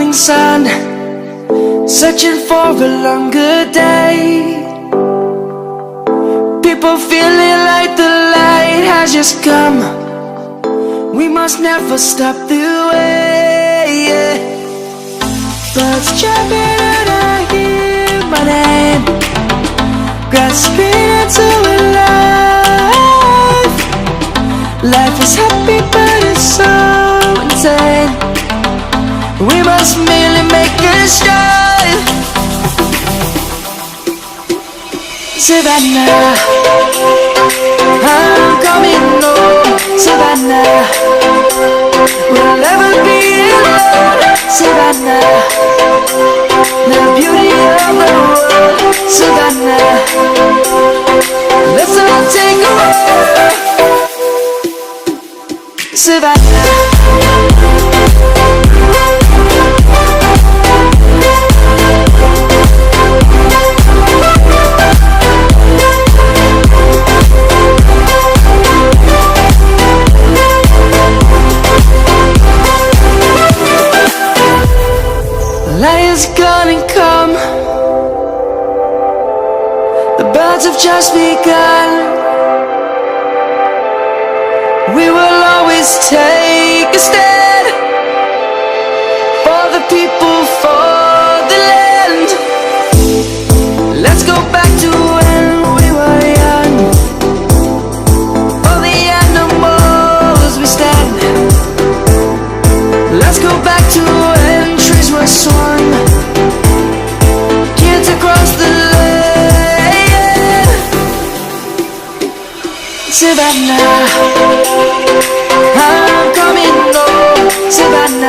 morning sun, searching for a longer day. People feeling like the light has just come. We must never stop the way. Birds chirping and I hear my name, grasping into a life. Life is happy but it's so insane. We must merely make a start. Savannah, I'm coming home. Savannah, we'll never be alone. Savannah, the beauty of the world. Savannah, let's all take a walk. Savannah. Light is gonna come. The birds have just begun. We will always take a stand for the people, for the land. Let's go back to when we were young. For the animals we stand. Let's go back to when trees were swung, kids across the land. Savannah, I'm coming home. Savannah,